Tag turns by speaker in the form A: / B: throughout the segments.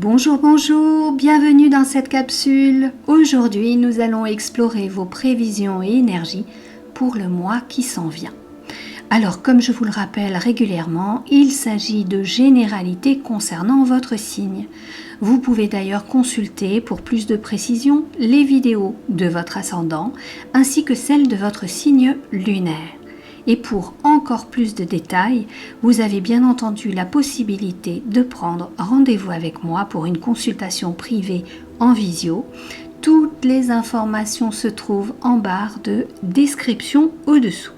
A: Bonjour, bonjour, bienvenue dans cette capsule. Aujourd'hui, nous allons explorer vos prévisions et énergies pour le mois qui s'en vient. Alors, comme je vous le rappelle régulièrement, il s'agit de généralités concernant votre signe. Vous pouvez d'ailleurs consulter pour plus de précision les vidéos de votre ascendant ainsi que celles de votre signe lunaire. Et pour encore plus de détails, vous avez bien entendu la possibilité de prendre rendez-vous avec moi pour une consultation privée en visio. Toutes les informations se trouvent en barre de description au-dessous.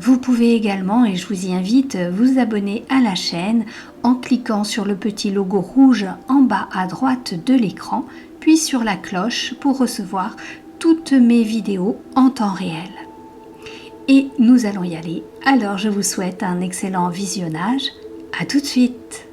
A: Vous pouvez également, et je vous y invite, vous abonner à la chaîne en cliquant sur le petit logo rouge en bas à droite de l'écran, puis sur la cloche pour recevoir toutes mes vidéos en temps réel. Et nous allons y aller. Alors je vous souhaite un excellent visionnage. À tout de suite.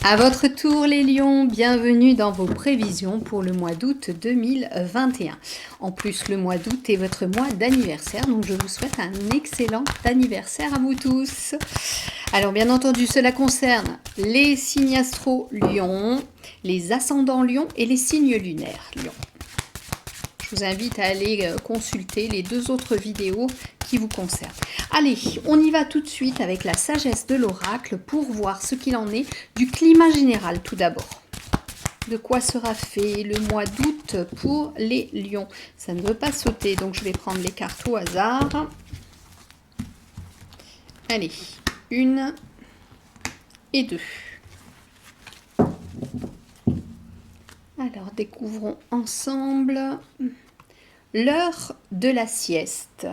A: À votre tour les lions, bienvenue dans vos prévisions pour le mois d'août 2021. En plus, le mois d'août est votre mois d'anniversaire, donc je vous souhaite un excellent anniversaire à vous tous. Alors bien entendu, cela concerne les signes astro lions, les ascendants lions et les signes lunaires lions. Je vous invite à aller consulter les deux autres vidéos qui vous concernent. Allez, on y va tout de suite avec la sagesse de l'oracle pour voir ce qu'il en est du climat général tout d'abord. De quoi sera fait le mois d'août pour les lions? Ça ne veut pas sauter, donc je vais prendre les cartes au hasard. Allez, 1 et 2. Alors, découvrons ensemble l'heure de la sieste.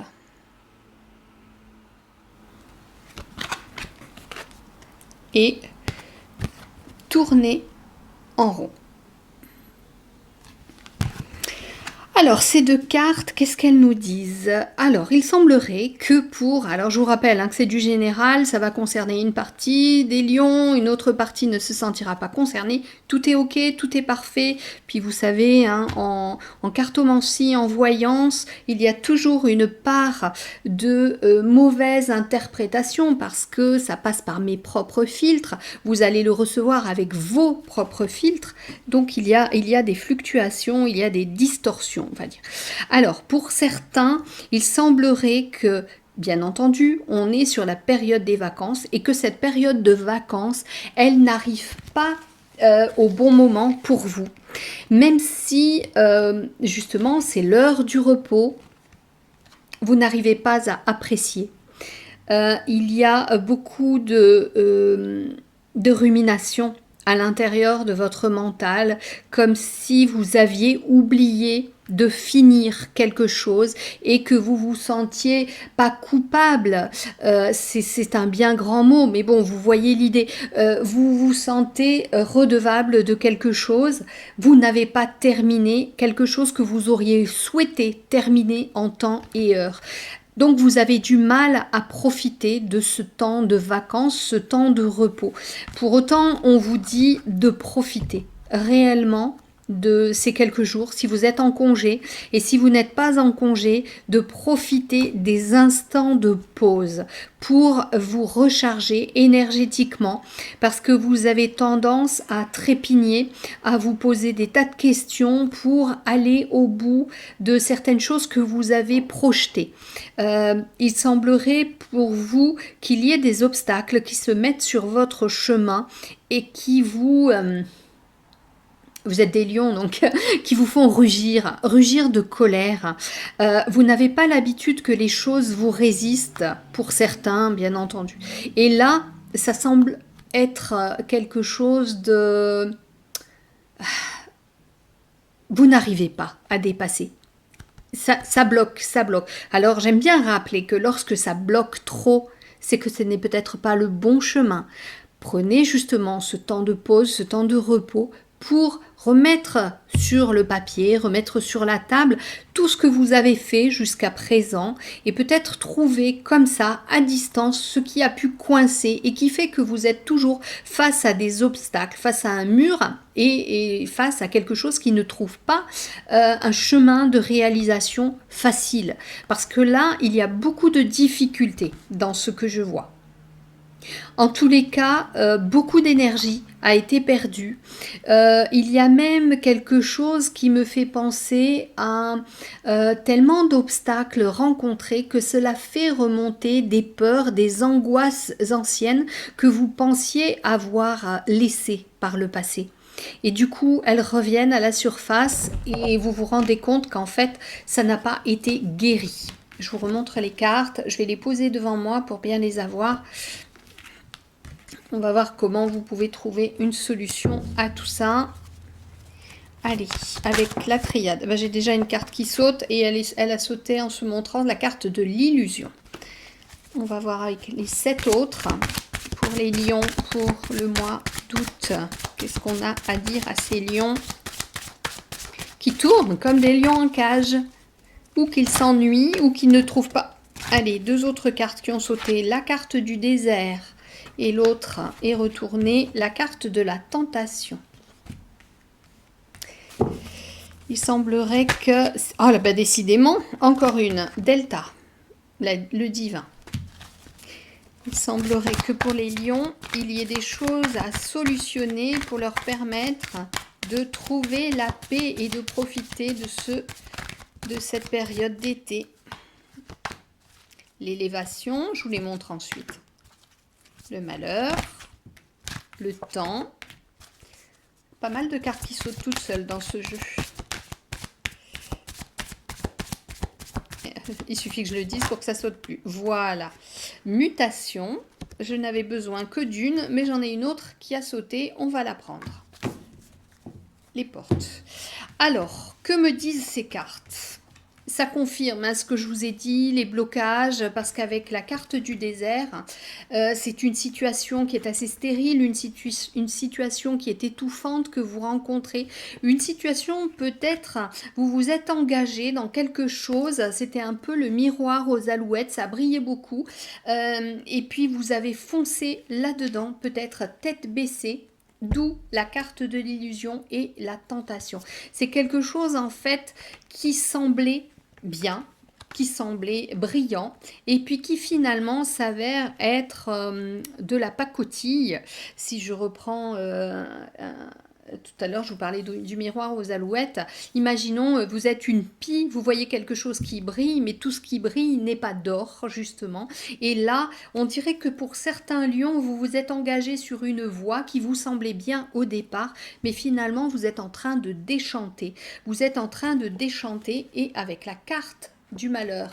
A: Et tourner en rond. Alors, ces deux cartes, qu'est-ce qu'elles nous disent? Alors, il semblerait que alors je vous rappelle que c'est du général, ça va concerner une partie des lions, une autre partie ne se sentira pas concernée. Tout est ok, tout est parfait. Puis vous savez, en cartomancie, en voyance, il y a toujours une part de mauvaise interprétation parce que ça passe par mes propres filtres. Vous allez le recevoir avec vos propres filtres. Donc, il y a des fluctuations, il y a des distorsions. On va dire. Alors, pour certains, il semblerait que, bien entendu, on est sur la période des vacances et que cette période de vacances, elle n'arrive pas au bon moment pour vous. Même si, justement, c'est l'heure du repos, vous n'arrivez pas à apprécier. Il y a beaucoup de rumination à l'intérieur de votre mental, comme si vous aviez oublié de finir quelque chose et que vous vous sentiez pas coupable. C'est un bien grand mot, mais bon, vous voyez l'idée. Vous vous sentez redevable de quelque chose. Vous n'avez pas terminé quelque chose que vous auriez souhaité terminer en temps et heure. Donc vous avez du mal à profiter de ce temps de vacances, ce temps de repos. Pour autant, on vous dit de profiter réellement de ces quelques jours, si vous êtes en congé, et si vous n'êtes pas en congé, de profiter des instants de pause pour vous recharger énergétiquement, parce que vous avez tendance à trépigner, à vous poser des tas de questions pour aller au bout de certaines choses que vous avez projetées. Il semblerait pour vous qu'il y ait des obstacles qui se mettent sur votre chemin et qui vous êtes des lions, donc qui vous font rugir de colère. Vous n'avez pas l'habitude que les choses vous résistent, pour certains, bien entendu. Et là, ça semble être quelque chose de... Vous n'arrivez pas à dépasser. Ça bloque. Alors, j'aime bien rappeler que lorsque ça bloque trop, c'est que ce n'est peut-être pas le bon chemin. Prenez justement ce temps de pause, ce temps de repos pour remettre sur le papier, remettre sur la table tout ce que vous avez fait jusqu'à présent et peut-être trouver comme ça à distance ce qui a pu coincer et qui fait que vous êtes toujours face à des obstacles, face à un mur et face à quelque chose qui ne trouve pas un chemin de réalisation facile. Parce que là, il y a beaucoup de difficultés dans ce que je vois. En tous les cas, beaucoup d'énergie a été perdue. Il y a même quelque chose qui me fait penser à tellement d'obstacles rencontrés que cela fait remonter des peurs, des angoisses anciennes que vous pensiez avoir laissées par le passé. Et du coup, elles reviennent à la surface et vous vous rendez compte qu'en fait, ça n'a pas été guéri. Je vous remontre les cartes, je vais les poser devant moi pour bien les avoir. On va voir comment vous pouvez trouver une solution à tout ça. Allez, avec la triade. Ben, j'ai déjà une carte qui saute et elle a sauté en se montrant la carte de l'illusion. On va voir avec les 7 autres. Pour les lions, pour le mois d'août. Qu'est-ce qu'on a à dire à ces lions qui tournent comme des lions en cage, ou qu'ils s'ennuient, ou qu'ils ne trouvent pas. Allez, 2 autres cartes qui ont sauté. La carte du désert. Et l'autre est retournée, la carte de la tentation. Il semblerait que... Oh là, bah décidément, encore une. Delta, le divin. Il semblerait que pour les lions, il y ait des choses à solutionner pour leur permettre de trouver la paix et de profiter de cette période d'été. L'élévation, je vous les montre ensuite. Le malheur, le temps. Pas mal de cartes qui sautent toutes seules dans ce jeu. Il suffit que je le dise pour que ça saute plus. Voilà. Mutation. Je n'avais besoin que d'une, mais j'en ai une autre qui a sauté. On va la prendre. Les portes. Alors, que me disent ces cartes ? Ça confirme ce que je vous ai dit, les blocages, parce qu'avec la carte du désert, c'est une situation qui est assez stérile, une situation qui est étouffante que vous rencontrez, une situation peut-être, vous vous êtes engagé dans quelque chose, c'était un peu le miroir aux alouettes, ça brillait beaucoup, et puis vous avez foncé là-dedans, peut-être tête baissée. D'où la carte de l'illusion et la tentation. C'est quelque chose en fait qui semblait bien, qui semblait brillant et puis qui finalement s'avère être de la pacotille. Si je reprends tout à l'heure, je vous parlais du miroir aux alouettes. Imaginons, vous êtes une pie, vous voyez quelque chose qui brille, mais tout ce qui brille n'est pas d'or, justement. Et là, on dirait que pour certains lions, vous vous êtes engagé sur une voie qui vous semblait bien au départ, mais finalement, vous êtes en train de déchanter. Vous êtes en train de déchanter et avec la carte du malheur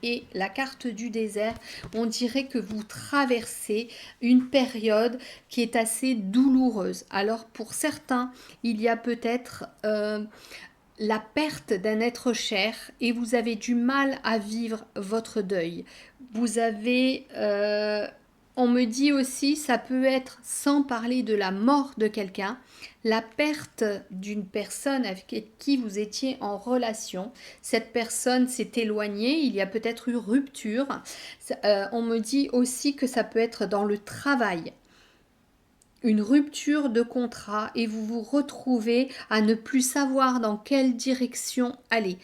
A: et la carte du désert, on dirait que vous traversez une période qui est assez douloureuse. Alors pour certains, il y a peut-être la perte d'un être cher et vous avez du mal à vivre votre deuil. Vous avez... on me dit aussi, ça peut être, sans parler de la mort de quelqu'un, la perte d'une personne avec qui vous étiez en relation. Cette personne s'est éloignée, il y a peut-être eu rupture. On me dit aussi que ça peut être dans le travail. Une rupture de contrat et vous vous retrouvez à ne plus savoir dans quelle direction aller.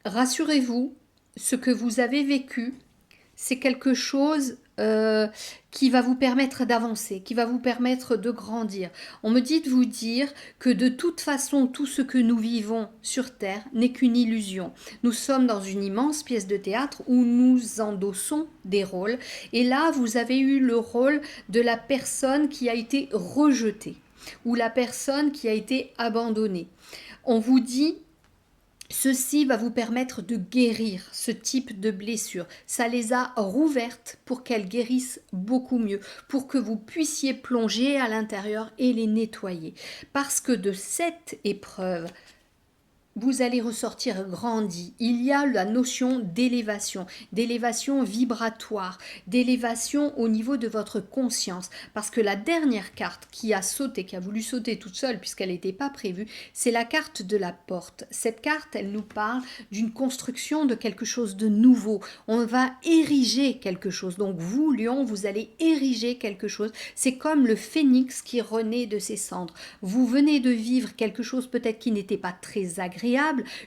A: Rassurez-vous, ce que vous avez vécu, c'est quelque chose qui va vous permettre d'avancer, qui va vous permettre de grandir. On me dit de vous dire que de toute façon, tout ce que nous vivons sur Terre n'est qu'une illusion. Nous sommes dans une immense pièce de théâtre où nous endossons des rôles. Et là, vous avez eu le rôle de la personne qui a été rejetée ou la personne qui a été abandonnée. On vous dit... Ceci va vous permettre de guérir ce type de blessure. Ça les a rouvertes pour qu'elles guérissent beaucoup mieux, pour que vous puissiez plonger à l'intérieur et les nettoyer. Parce que de cette épreuve, vous allez ressortir grandi. Il y a la notion d'élévation vibratoire, d'élévation au niveau de votre conscience. Parce que la dernière carte qui a sauté, qui a voulu sauter toute seule puisqu'elle n'était pas prévue, c'est la carte de la porte. Cette carte, elle nous parle d'une construction de quelque chose de nouveau. On va ériger quelque chose. Donc vous, Lion, vous allez ériger quelque chose. C'est comme le phénix qui renaît de ses cendres. Vous venez de vivre quelque chose peut-être qui n'était pas très agréable,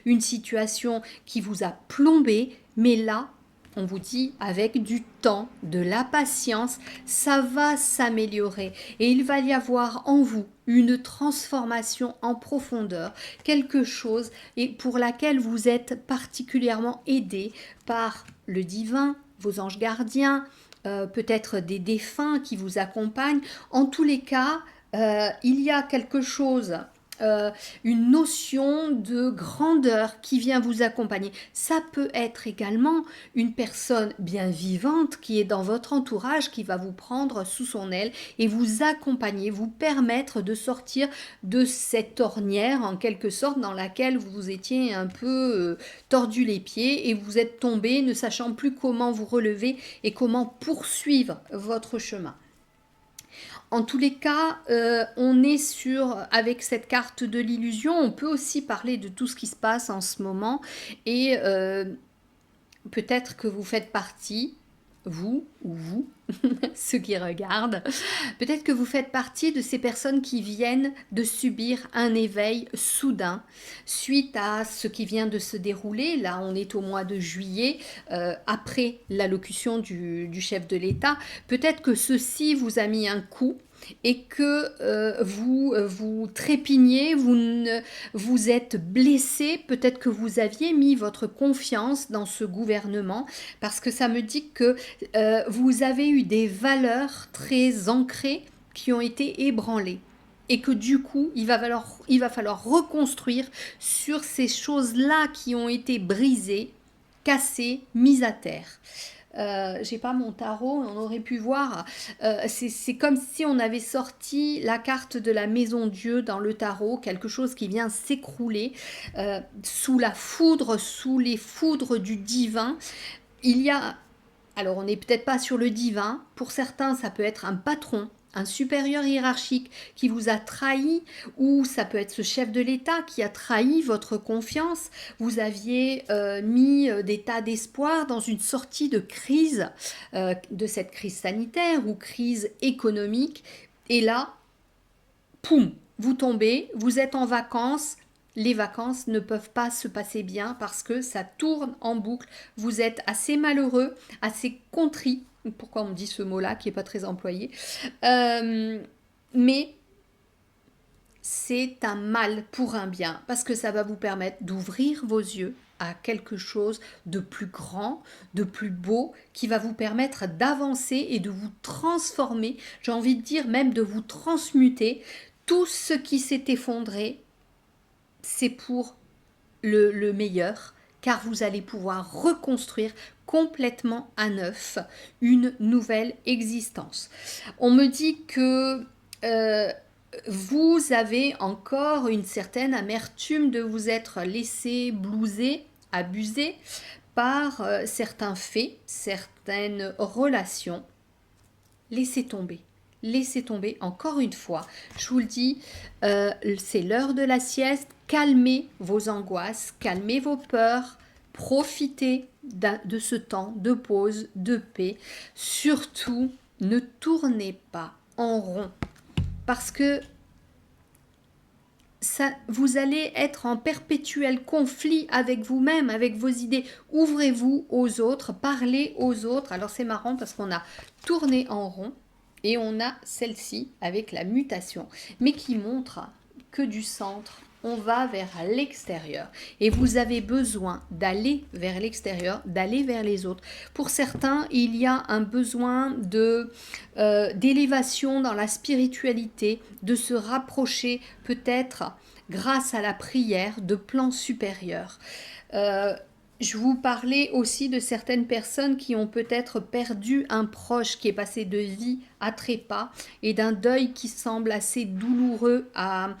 A: une situation qui vous a plombé, mais là, on vous dit avec du temps, de la patience, ça va s'améliorer et il va y avoir en vous une transformation en profondeur, quelque chose et pour laquelle vous êtes particulièrement aidé par le divin, vos anges gardiens, peut-être des défunts qui vous accompagnent. En tous les cas, il y a quelque chose, euh, une notion de grandeur qui vient vous accompagner. Ça peut être également une personne bien vivante qui est dans votre entourage, qui va vous prendre sous son aile et vous accompagner, vous permettre de sortir de cette ornière en quelque sorte dans laquelle vous étiez un peu tordu les pieds et vous êtes tombé ne sachant plus comment vous relever et comment poursuivre votre chemin. En tous les cas, on est avec cette carte de l'illusion, on peut aussi parler de tout ce qui se passe en ce moment et peut-être que vous faites partie, vous ou vous, ceux qui regardent, peut-être que vous faites partie de ces personnes qui viennent de subir un éveil soudain suite à ce qui vient de se dérouler. Là, on est au mois de juillet, après l'allocution du chef de l'État. Peut-être que ceci vous a mis un coup et que vous trépignez, vous êtes blessé, peut-être que vous aviez mis votre confiance dans ce gouvernement, parce que ça me dit que vous avez eu des valeurs très ancrées qui ont été ébranlées. Et que du coup, il va falloir reconstruire sur ces choses-là qui ont été brisées, cassées, mises à terre. J'ai pas mon tarot, on aurait pu voir. C'est comme si on avait sorti la carte de la maison Dieu dans le tarot, quelque chose qui vient s'écrouler sous la foudre, sous les foudres du divin. Il y a, alors on n'est peut-être pas sur le divin, pour certains ça peut être un patron, un supérieur hiérarchique qui vous a trahi, ou ça peut être ce chef de l'État qui a trahi votre confiance. Vous aviez mis des tas d'espoir dans une sortie de crise, de cette crise sanitaire ou crise économique, et là, poum, vous tombez, vous êtes en vacances. Les vacances ne peuvent pas se passer bien parce que ça tourne en boucle. Vous êtes assez malheureux, assez contrit. Pourquoi on me dit ce mot-là qui n'est pas très employé, mais c'est un mal pour un bien parce que ça va vous permettre d'ouvrir vos yeux à quelque chose de plus grand, de plus beau, qui va vous permettre d'avancer et de vous transformer, j'ai envie de dire même de vous transmuter. Tout ce qui s'est effondré, c'est pour le meilleur, car vous allez pouvoir reconstruire complètement à neuf une nouvelle existence. On me dit que vous avez encore une certaine amertume de vous être laissé blouser, abusé par certains faits, certaines relations. Laissez tomber. Laissez tomber encore une fois. Je vous le dis, c'est l'heure de la sieste. Calmez vos angoisses, calmez vos peurs, profitez de ce temps de pause, de paix. Surtout, ne tournez pas en rond parce que ça, vous allez être en perpétuel conflit avec vous-même, avec vos idées. Ouvrez-vous aux autres, parlez aux autres. Alors c'est marrant parce qu'on a tourné en rond et on a celle-ci avec la mutation, mais qui montre que du centre, on va vers l'extérieur. Et vous avez besoin d'aller vers l'extérieur, d'aller vers les autres. Pour certains, il y a un besoin d'élévation dans la spiritualité, de se rapprocher peut-être grâce à la prière de plans supérieurs. Je vous parlais aussi de certaines personnes qui ont peut-être perdu un proche qui est passé de vie à trépas et d'un deuil qui semble assez douloureux à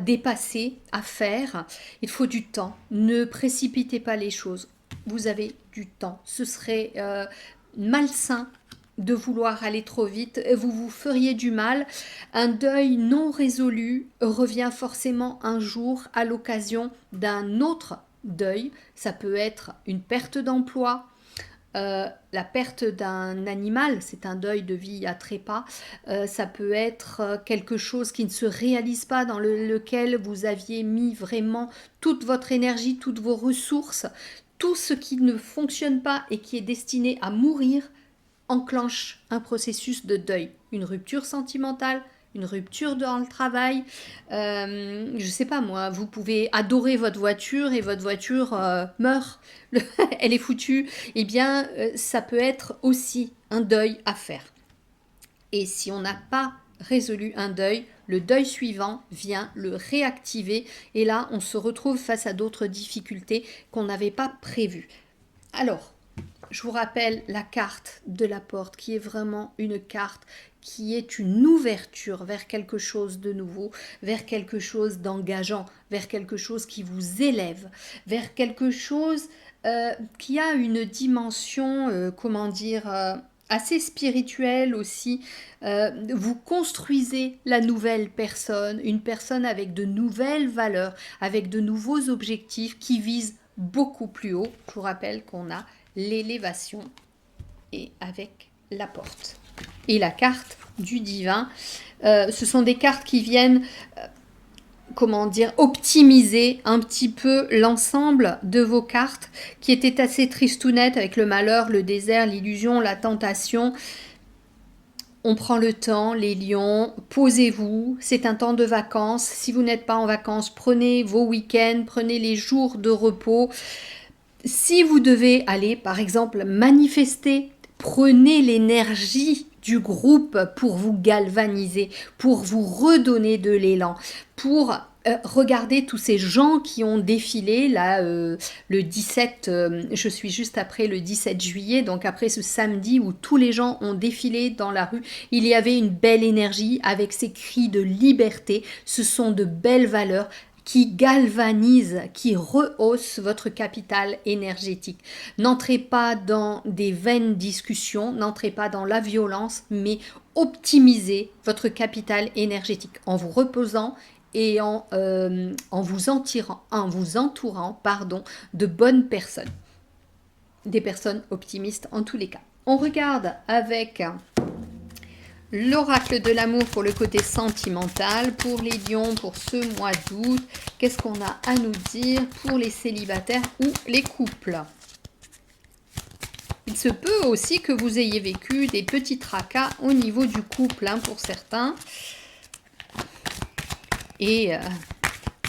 A: dépasser, à faire. Il faut du temps. Ne précipitez pas les choses. Vous avez du temps. Ce serait malsain de vouloir aller trop vite, vous vous feriez du mal. Un deuil non résolu revient forcément un jour à l'occasion d'un autre deuil. Ça peut être une perte d'emploi, la perte d'un animal, c'est un deuil de vie à trépas. Ça peut être quelque chose qui ne se réalise pas, dans lequel vous aviez mis vraiment toute votre énergie, toutes vos ressources, tout ce qui ne fonctionne pas et qui est destiné à mourir enclenche un processus de deuil, une rupture sentimentale, une rupture dans le travail. Je sais pas moi, vous pouvez adorer votre voiture et votre voiture meurt, elle est foutue. Eh bien, ça peut être aussi un deuil à faire. Et si on n'a pas résolu un deuil, le deuil suivant vient le réactiver et là, on se retrouve face à d'autres difficultés qu'on n'avait pas prévues. Alors, je vous rappelle la carte de la porte qui est vraiment une carte qui est une ouverture vers quelque chose de nouveau, vers quelque chose d'engageant, vers quelque chose qui vous élève, vers quelque chose qui a une dimension, assez spirituelle aussi. Vous construisez la nouvelle personne, une personne avec de nouvelles valeurs, avec de nouveaux objectifs qui visent beaucoup plus haut. Je vous rappelle qu'on a l'élévation et avec la porte. Et la carte du divin, ce sont des cartes qui viennent, optimiser un petit peu l'ensemble de vos cartes qui étaient assez tristounettes avec le malheur, le désert, l'illusion, la tentation. On prend le temps, les lions, posez-vous, c'est un temps de vacances. Si vous n'êtes pas en vacances, prenez vos week-ends, prenez les jours de repos. Si vous devez aller, par exemple, manifester, prenez l'énergie du groupe pour vous galvaniser, pour vous redonner de l'élan, pour regarder tous ces gens qui ont défilé là le 17, je suis juste après le 17 juillet, donc après ce samedi où tous les gens ont défilé dans la rue, il y avait une belle énergie avec ces cris de liberté, ce sont de belles valeurs qui galvanise, qui rehausse votre capital énergétique. N'entrez pas dans des vaines discussions, n'entrez pas dans la violence, mais optimisez votre capital énergétique en vous reposant et en vous entourant de bonnes personnes. Des personnes optimistes en tous les cas. On regarde avec l'oracle de l'amour pour le côté sentimental, pour les lions, pour ce mois d'août. Qu'est-ce qu'on a à nous dire pour les célibataires ou les couples? Il se peut aussi que vous ayez vécu des petits tracas au niveau du couple, pour certains. Et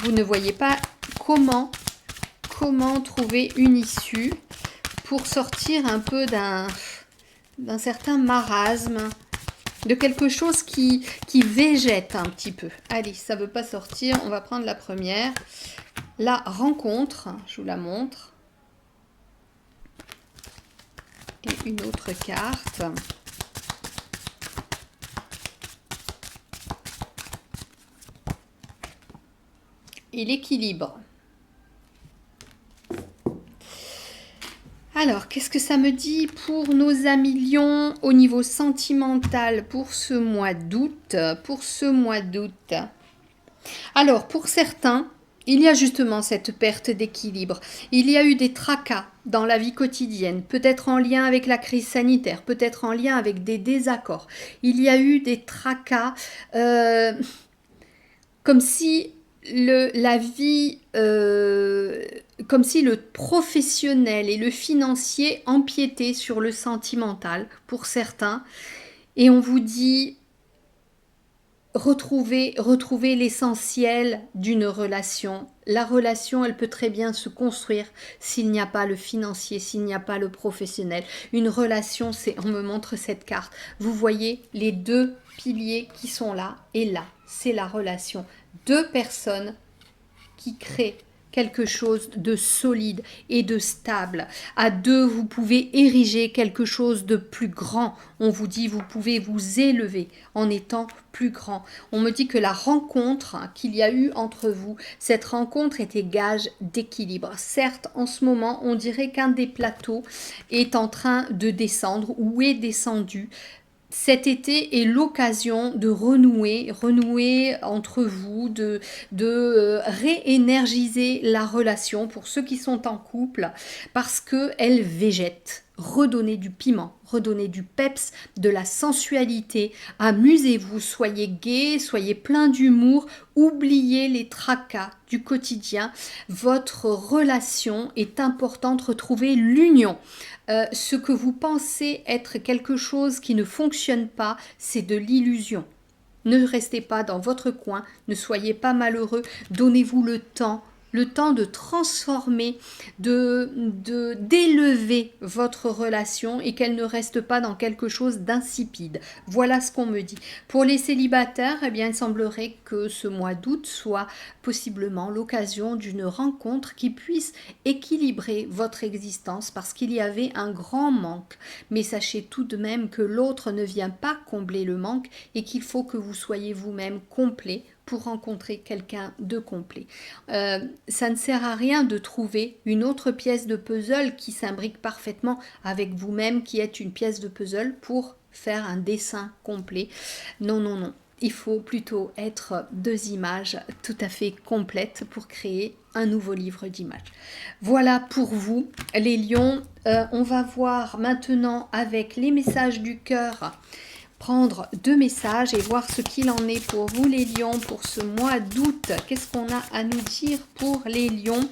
A: vous ne voyez pas comment trouver une issue pour sortir un peu d'un certain marasme, de quelque chose qui végète un petit peu. Allez, ça ne veut pas sortir, on va prendre la première. La rencontre, je vous la montre. Et une autre carte. Et l'équilibre. Alors, qu'est-ce que ça me dit pour nos amis lions au niveau sentimental pour ce mois d'août? Alors, pour certains, il y a justement cette perte d'équilibre. Il y a eu des tracas dans la vie quotidienne, peut-être en lien avec la crise sanitaire, peut-être en lien avec des désaccords. Il y a eu des tracas comme si la vie, comme si le professionnel et le financier empiétaient sur le sentimental pour certains. Et on vous dit, retrouvez l'essentiel d'une relation. La relation, elle peut très bien se construire s'il n'y a pas le financier, s'il n'y a pas le professionnel. Une relation, on me montre cette carte. Vous voyez les deux piliers qui sont là et là. C'est la relation. Deux personnes qui créent quelque chose de solide et de stable. À deux, vous pouvez ériger quelque chose de plus grand. On vous dit, vous pouvez vous élever en étant plus grand. On me dit que la rencontre qu'il y a eu entre vous, cette rencontre était gage d'équilibre. Certes, en ce moment, on dirait qu'un des plateaux est en train de descendre ou est descendu. Cet été est l'occasion de renouer entre vous, de réénergiser la relation pour ceux qui sont en couple, parce qu'elle végète. redonnez du piment, redonnez du peps, de la sensualité, amusez-vous, soyez gai, soyez plein d'humour, oubliez les tracas du quotidien. Votre relation est importante, retrouvez l'union. Ce que vous pensez être quelque chose qui ne fonctionne pas, c'est de l'illusion. Ne restez pas dans votre coin, ne soyez pas malheureux, donnez-vous le temps de transformer, d'élever votre relation et qu'elle ne reste pas dans quelque chose d'insipide. Voilà ce qu'on me dit. Pour les célibataires, eh bien, il semblerait que ce mois d'août soit possiblement l'occasion d'une rencontre qui puisse équilibrer votre existence parce qu'il y avait un grand manque. Mais sachez tout de même que l'autre ne vient pas combler le manque et qu'il faut que vous soyez vous-même complet pour rencontrer quelqu'un de complet. Ça ne sert à rien de trouver une autre pièce de puzzle qui s'imbrique parfaitement avec vous-même qui êtes une pièce de puzzle pour faire un dessin complet. Non, non, non. Il faut plutôt être deux images tout à fait complètes pour créer un nouveau livre d'images. Voilà pour vous, les lions. On va voir maintenant avec les messages du cœur, prendre 2 messages et voir ce qu'il en est pour vous les lions pour ce mois d'août. Qu'est-ce qu'on a à nous dire pour les lions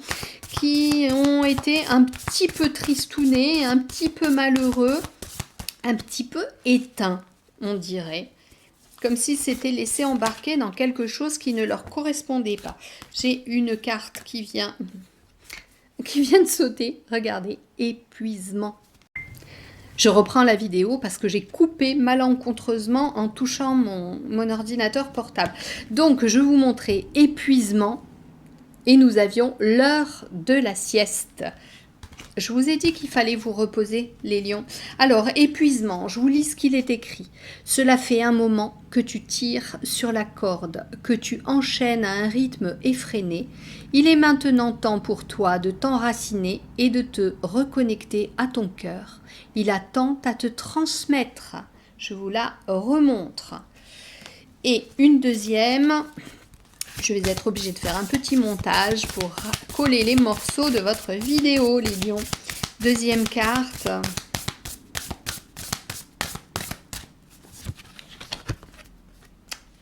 A: qui ont été un petit peu tristounés, un petit peu malheureux, un petit peu éteints, on dirait. Comme si c'était laissé embarquer dans quelque chose qui ne leur correspondait pas. J'ai une carte qui vient de sauter. Regardez, épuisement. Je reprends la vidéo parce que j'ai coupé malencontreusement en touchant mon ordinateur portable. Donc, je vous montrais épuisement et nous avions l'heure de la sieste. Je vous ai dit qu'il fallait vous reposer, les lions. Alors, épuisement, je vous lis ce qu'il est écrit. Cela fait un moment que tu tires sur la corde, que tu enchaînes à un rythme effréné. Il est maintenant temps pour toi de t'enraciner et de te reconnecter à ton cœur. Il a tant à te transmettre. Je vous la remontre. Et une deuxième... Je vais être obligée de faire un petit montage pour coller les morceaux de votre vidéo, les lions. Deuxième carte.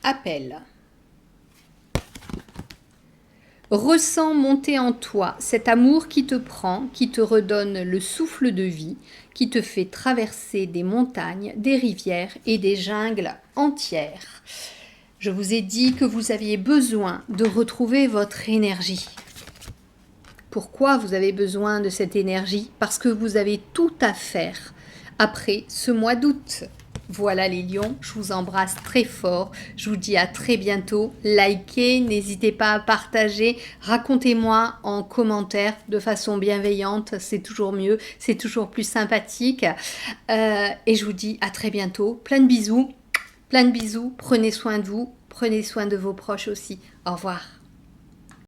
A: Appel. Ressens monter en toi cet amour qui te prend, qui te redonne le souffle de vie, qui te fait traverser des montagnes, des rivières et des jungles entières. Je vous ai dit que vous aviez besoin de retrouver votre énergie. Pourquoi vous avez besoin de cette énergie? Parce que vous avez tout à faire après ce mois d'août. Voilà les lions, je vous embrasse très fort. Je vous dis à très bientôt. Likez, n'hésitez pas à partager. Racontez-moi en commentaire de façon bienveillante. C'est toujours mieux, c'est toujours plus sympathique. Et je vous dis à très bientôt. Plein de bisous. Plein de bisous, prenez soin de vous, prenez soin de vos proches aussi. Au revoir.